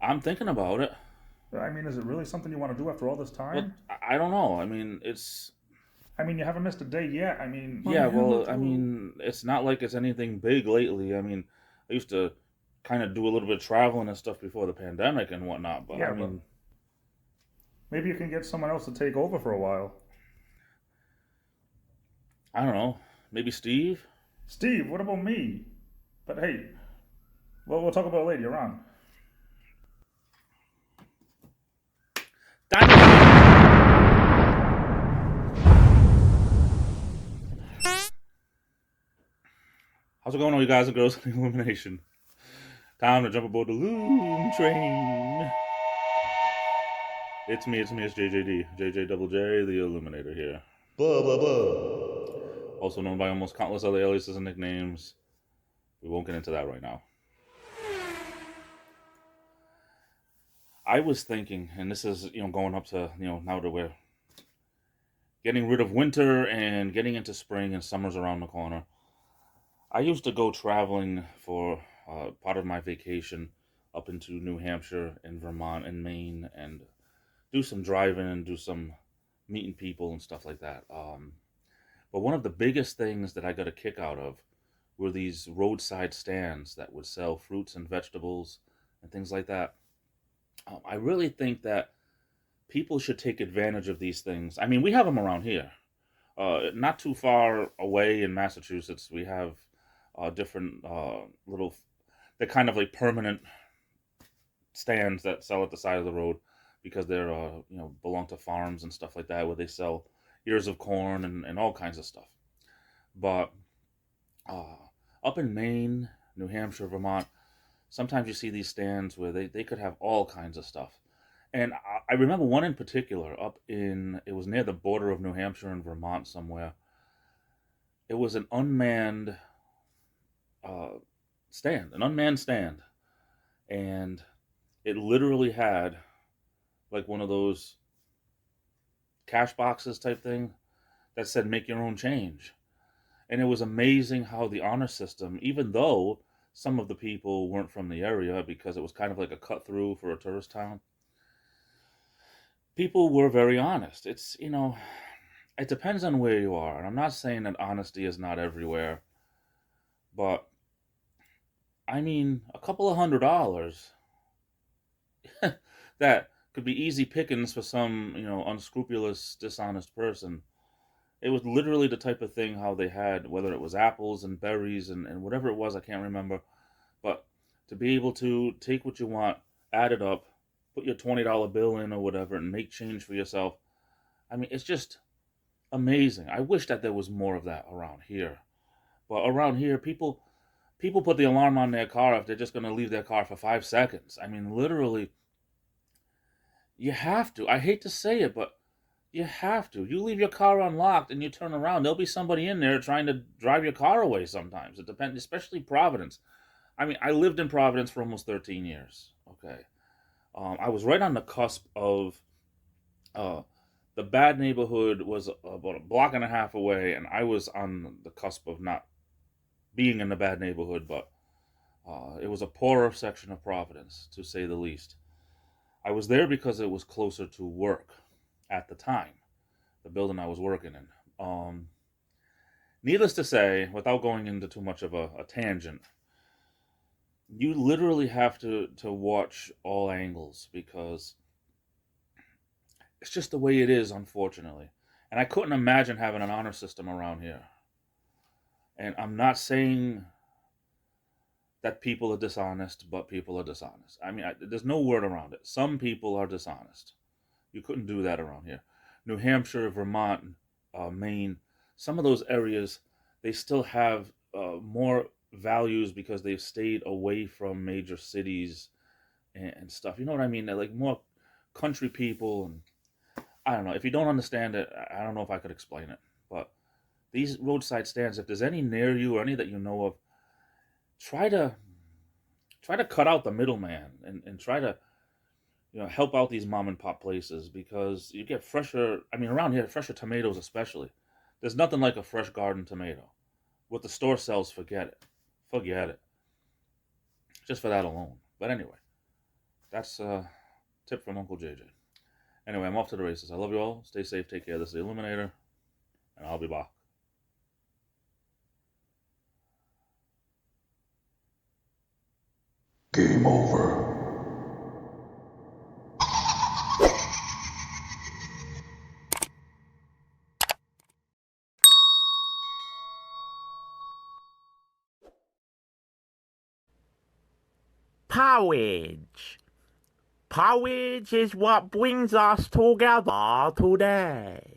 I'm thinking about it. I mean, is it really something you want to do after all this Well, time? I don't know. I mean, it's I mean, you haven't missed a day yet. I mean, yeah. mommy, Well, I hello. mean, it's not like it's anything big lately. I mean, I used to kind of do a little bit of traveling and stuff before the pandemic and whatnot. But I Yeah, but mean, maybe you can get someone else to take over for a while. I don't know. Maybe Steve. Steve, what about me? But hey, well, we'll talk about it later. You're on. Dinosaur. How's it going, all you guys and girls in the Illumination? Time to jump aboard the Loom Train. It's JJD, JJ Double J, the Illuminator here. Blah, blah, blah. Also known by almost countless other aliases and nicknames. We won't get into that right now. I was thinking, and this is going up to now that we're getting rid of winter and getting into spring and summer's around the corner. I used to go traveling for part of my vacation up into New Hampshire and Vermont and Maine and do some driving and do some meeting people and stuff like that. But one of the biggest things that I got a kick out of were these roadside stands that would sell fruits and vegetables and things like that. I really think that people should take advantage of these things. I mean, we have them around here. Not too far away in Massachusetts, we have different little, they're kind of like permanent stands that sell at the side of the road because they're belong to farms and stuff like that where they sell ears of corn and all kinds of stuff. But uh, up in Maine, New Hampshire, Vermont, sometimes you see these stands where they could have all kinds of stuff. And I remember one in particular up in, it was near the border of New Hampshire and Vermont somewhere. It was an unmanned uh, an unmanned stand. And it literally had like one of those cash boxes type thing that said make your own change. And it was amazing how the honor system, even though some of the people weren't from the area because it was kind of like a cut through for a tourist town, people were very honest. It depends on where you are. And I'm not saying that honesty is not everywhere, but I mean, a couple of $100 that could be easy pickings for some, unscrupulous, dishonest person. It was literally the type of thing how they had, whether it was apples and berries and whatever it was, I can't remember. But to be able to take what you want, add it up, put your $20 bill in or whatever, and make change for yourself. I mean, it's just amazing. I wish that there was more of that around here. But around here, people put the alarm on their car if they're just going to leave their car for 5 seconds. I mean, literally, you have to. I hate to say it, but you have to. You leave your car unlocked and you turn around, there'll be somebody in there trying to drive your car away sometimes. It depends, especially Providence. I mean, I lived in Providence for almost 13 years. Okay. I was right on the cusp of uh, the bad neighborhood was about a block and a half away, and I was on the cusp of not being in the bad neighborhood, but it was a poorer section of Providence, to say the least. I was there because it was closer to work at the time, the building I was working in. Needless to say, without going into too much of a tangent, you literally have to watch all angles because it's just the way it is, unfortunately. And I couldn't imagine having an honor system around here. And I'm not saying that people are dishonest, but people are dishonest. I mean, there's no word around it. Some people are dishonest. You couldn't do that around here. New Hampshire, Vermont, Maine, some of those areas, they still have more values because they've stayed away from major cities and stuff. You know what I mean? They're like more country people, and I don't know. If you don't understand it, I don't know if I could explain it. But these roadside stands, if there's any near you or any that you know of, try to cut out the middleman and try to help out these mom and pop places because you get fresher. I mean, around here, fresher tomatoes especially. There's nothing like a fresh garden tomato. What the store sells, forget it, forget it. Just for that alone. But anyway, That's a tip from Uncle JJ. Anyway, I'm off to the races. I love you all. Stay safe. Take care. This is the Illuminator, and I'll be back. Game over. Porridge. Porridge is what brings us together today.